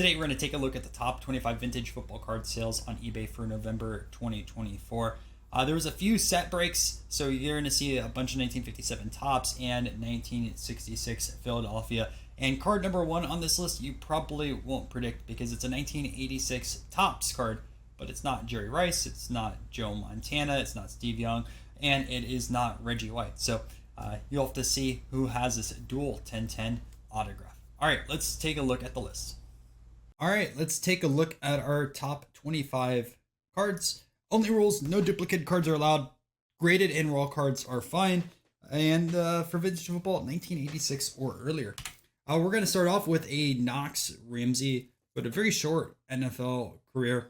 Today we're going to take a look at the top 25 vintage football card sales on eBay for November 2024. There was a few set breaks, so you're going to see a bunch of 1957 Topps and 1966 Philadelphia. And card number one on this list you probably won't predict because it's a 1986 Topps card, but it's not Jerry Rice, it's not Joe Montana, it's not Steve Young, and it is not Reggie White. So you'll have to see who has this dual 1010 autograph. All right, let's take a look at the list. All right, let's take a look at our top 25 cards. Only rules, no duplicate cards are allowed. Graded and raw cards are fine. And for vintage football, 1986 or earlier. We're going to start off with a Knox Ramsey, but a very short NFL career.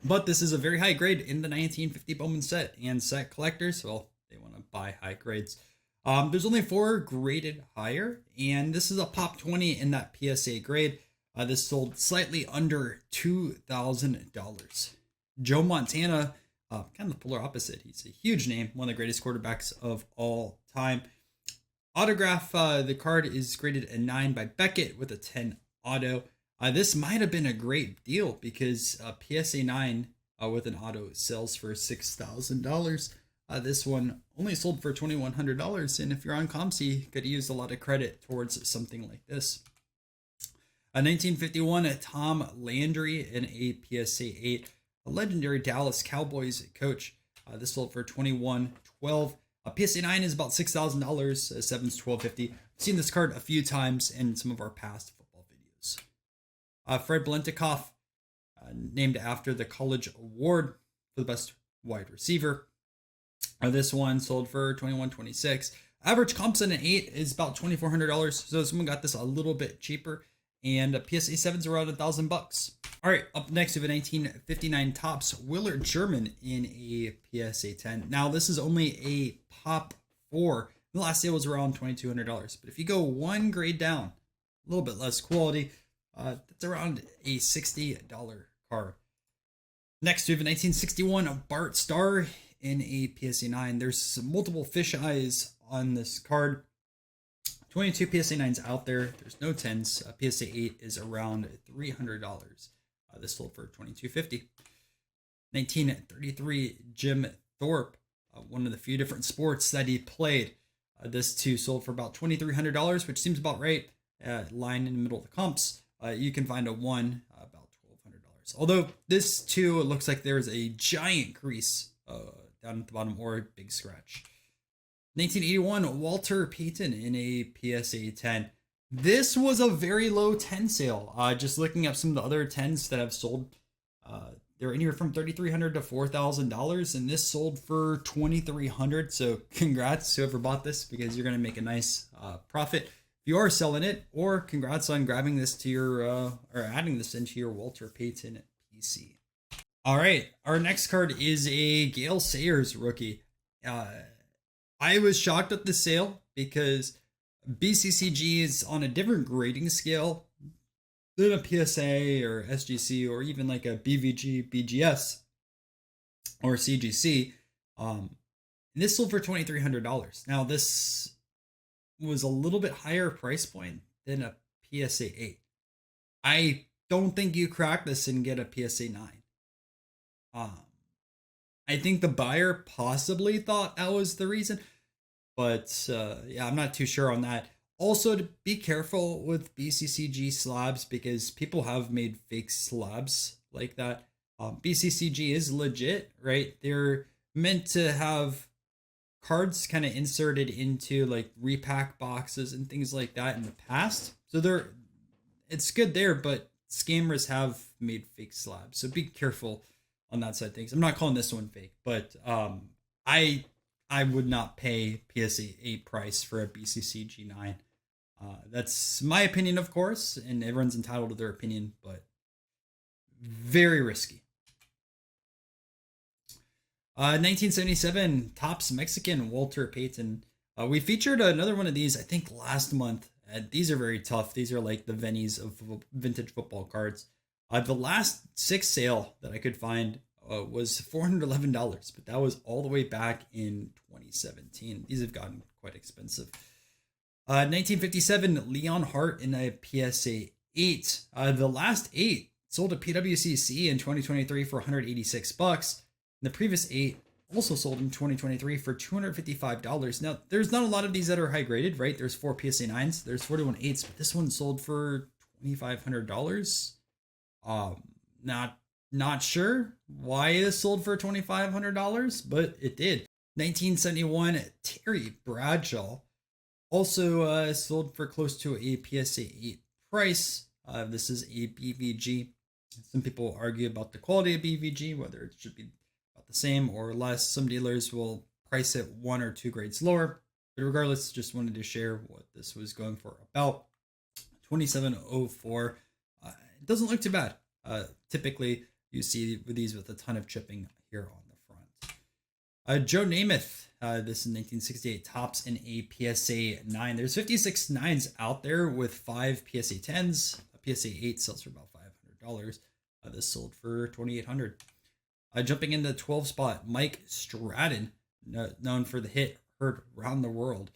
But this is a very high grade in the 1950 Bowman set, and set collectors, well, they want to buy high grades. There's only 4 graded higher, and this is a pop 20 in that PSA grade. This sold slightly under $2,000. Joe Montana, kind of the polar opposite. He's a huge name, one of the greatest quarterbacks of all time. Autograph, the card is graded a 9 by Beckett with a 10 auto. This might have been a great deal because PSA 9 with an auto sells for $6,000. This one only sold for $2,100, and if you're on ComC, you could use a lot of credit towards something like this. 1951, Tom Landry in a PSA 8, a legendary Dallas Cowboys coach. This sold for $2,112. PSA 9 is about $6,000. 7's $1,250. I've seen this card a few times in some of our past football videos. Fred Blentikoff, named after the college award for the best wide receiver. This one sold for $2,126. Average comps in an 8 is about $2,400. So someone got this a little bit cheaper. And PSA 7's around $1,000. All right, up next we have a 1959 Topps Willard Sherman in a PSA 10. Now this is only a pop 4. The last sale was around $2,200. But if you go one grade down, a little bit less quality, that's around a $60 card. Next we have a 1961 Bart Starr in a PSA 9. There's multiple fisheyes on this card. 22 PSA 9s out there. There's no 10s. PSA 8 is around $300. This sold for $2,250. 1933 Jim Thorpe, one of the few different sports that he played. This too sold for about $2,300, which seems about right. Line in the middle of the comps. You can find a 1 about $1,200. Although this too, it looks like there is a giant crease down at the bottom or a big scratch. 1981 Walter Payton in a PSA 10. This was a very low 10 sale. Just looking up some of the other 10s that have sold, they're anywhere from $3,300 to $4,000, and this sold for $2,300. So congrats whoever bought this, because you're going to make a nice profit if you are selling it, or congrats on grabbing this to your or adding this into your Walter Payton PC. All right, our next card is a Gale Sayers rookie. I was shocked at the sale because BCCG is on a different grading scale than a PSA or SGC or even like a BVG, BGS or CGC. And this sold for $2,300. Now this was a little bit higher price point than a PSA 8. I don't think you crack this and get a PSA 9. I think the buyer possibly thought that was the reason, but yeah, I'm not too sure on that. Also, to be careful with BCCG slabs because people have made fake slabs like that. BCCG is legit, right? They're meant to have cards kind of inserted into like repack boxes and things like that in the past. So it's good there, but scammers have made fake slabs. So be careful on that side of things. I'm not calling this one fake, but I would not pay PSA 8 price for a BCCG 9. That's my opinion, of course, and everyone's entitled to their opinion, but very risky. 1977 Topps Mexican Walter Payton. We featured another one of these, I think, last month. These are very tough. These are like the Vennies of vintage football cards. The last 6 sale that I could find was $411, but that was all the way back in 2017. These have gotten quite expensive. 1957 Leon Hart in a PSA 8. The last 8 sold at PWCC in 2023 for $186. And the previous 8 also sold in 2023 for $255. Now, there's not a lot of these that are high graded, right? There's 4 PSA 9s, there's 41 8s, but this one sold for $2,500. Not sure why it sold for $2,500, but it did. 1971 Terry Bradshaw also sold for close to a PSA 8 price. This is a BVG. Some people argue about the quality of BVG, whether it should be about the same or less. Some dealers will price it 1 or 2 grades lower. But regardless, just wanted to share what this was going for. About 2704. It doesn't look too bad. Typically, you see these with a ton of chipping here on the front. Joe Namath. This is 1968 tops in a PSA 9. There's 56 9s out there with 5 PSA 10s. A PSA 8 sells for about $500. This sold for $2,800. Jumping in the 12 spot, Mike Stratton, known for the hit heard around the world.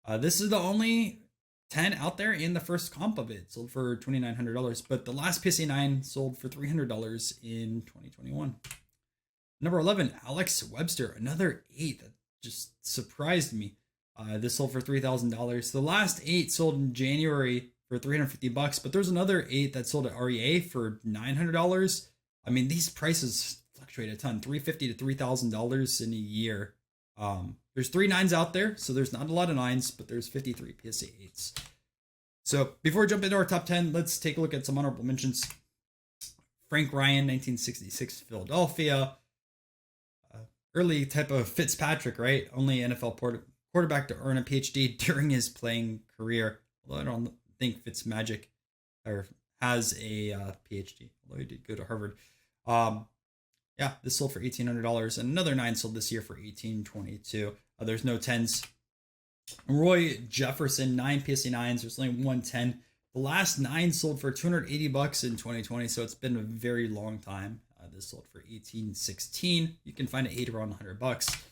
This is the only 10 out there in the first comp of it. Sold for $2,900, but the last PSA 9 sold for $300 in 2021. Number 11, Alex Webster, another 8 that just surprised me. This sold for $3,000. The last 8 sold in January for $350, but there's another 8 that sold at REA for $900. I mean, these prices fluctuate a ton, $350 to $3,000 in a year. There's 3 9s out there, so there's not a lot of 9s, but there's 53 PSA 8s. So before we jump into our top 10, let's take a look at some honorable mentions. Frank Ryan, 1966 Philadelphia. Early type of Fitzpatrick, right? Only NFL quarterback to earn a PhD during his playing career. Although I don't think Fitzmagic or has a PhD, although he did go to Harvard. Yeah, this sold for $1,800, and another 9 sold this year for $1,822. There's no 10s. Roy Jefferson, 9 PSA 9s. There's only 1 10. The last 9 sold for $280 in 2020, so it's been a very long time. This sold for $1,816. You can find an 8 around $100.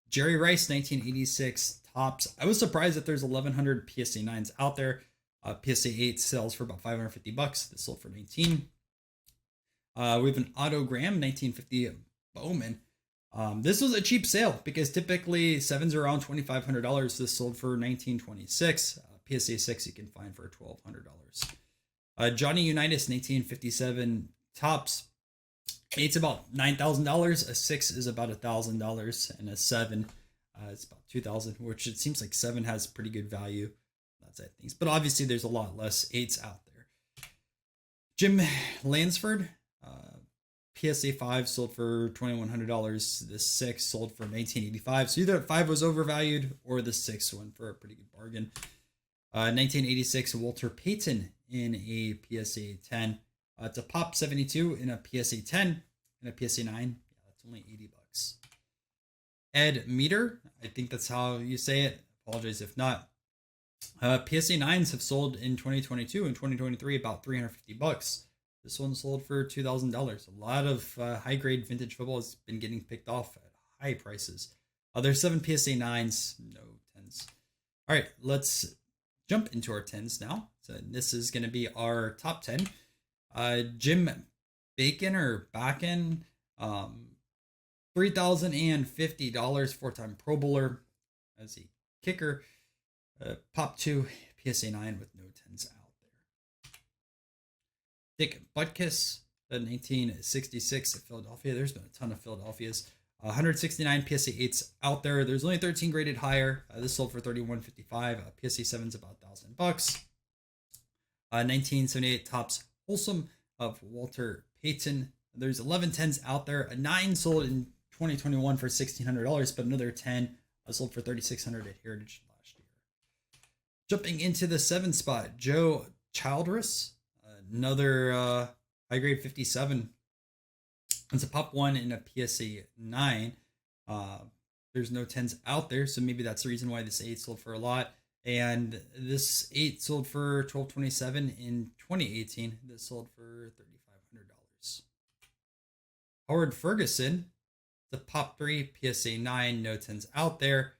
Jerry Rice, 1986 tops. I was surprised that there's 1,100 PSA 9s out there. PSA 8 sells for about $550. This sold for $19. We have an Otto Graham, 1950 Bowman. This was a cheap sale because typically 7s are around $2,500. This sold for $1,926. PSA 6 you can find for $1,200. Johnny Unitas, 1957 tops. 8's about $9,000. A 6 is about $1,000, and a 7 it's about $2,000. Which it seems like 7 has pretty good value. That's it. Things, but obviously there's a lot less 8s out there. Jim Lansford, PSA 5 sold for $2,100. The 6 sold for $1,985. So either 5 was overvalued or the 6 went for a pretty good bargain. 1986 Walter Payton in a PSA 10. It's a pop 72 in a PSA 10 and a PSA 9. Yeah, that's only $80. Ed Meter, I think that's how you say it. Apologize if not. PSA 9s have sold in 2022 and 2023 about $350. This one sold for $2,000. A lot of high grade vintage football has been getting picked off at high prices. There's 7 PSA 9s, no 10s. All right, let's jump into our 10s now. So this is going to be our top 10. Jim Bacon or Backen, $3,050, 4-time Pro Bowler as a kicker. Pop 2 PSA 9 with no 10s out there. Dick Butkus, 1966 Philadelphia. There's been a ton of Philadelphias. 169 PSA 8s out there. There's only 13 graded higher. This sold for $3,155. PSA 7's about $1,000. 1978 tops Wholesome of Walter Payton. There's 11 10s out there. A 9 sold in 2021 for $1,600, but another 10 sold for $3,600 at Heritage last year. Jumping into the 7 spot, Joe Childress, another high grade 57. It's a pop 1 in a PSA 9. There's no 10s out there, so maybe that's the reason why this 8 sold for a lot. And this 8 sold for $1,227 in 2018. This sold for $3,500. Howard Ferguson, the pop 3 PSA 9, no 10s out there.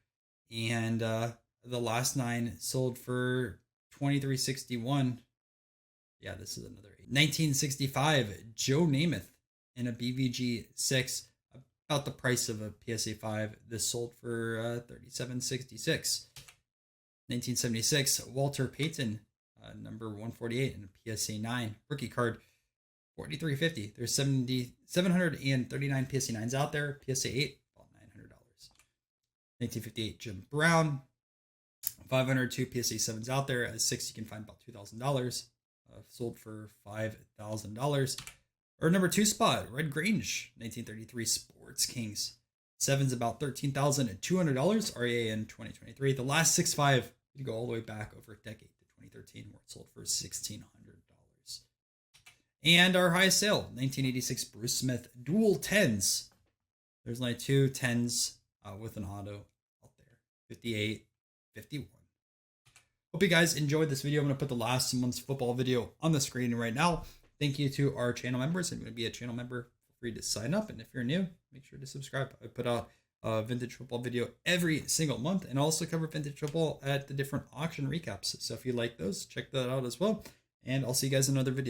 And the last 9 sold for $2,361. Yeah, this is another 1965 Joe Namath in a BVG 6, about the price of a PSA 5. This sold for $37.66. 1976 Walter Payton, number 148 in a PSA 9 rookie card, $43.50. There's 739 PSA 9s out there. PSA 8 about $900. 1958 Jim Brown, 502 PSA 7s out there. At 6 you can find about $2,000. Sold for $5,000. Or number 2 spot, Red Grange, 1933 Sports Kings. 7's about $13,200. REA in 2023. The last 6.5, you go all the way back over a decade to 2013, where it sold for $1,600. And our highest sale, 1986 Bruce Smith dual 10s. There's only 2 10s with an auto out there. 58, 51. Hope you guys enjoyed this video. I'm going to put the last month's football video on the screen right now. Thank you to our channel members. I'm going to be a channel member. Feel free to sign up. And if you're new, make sure to subscribe. I put out a vintage football video every single month, and also cover vintage football at the different auction recaps. So if you like those, check that out as well. And I'll see you guys in another video.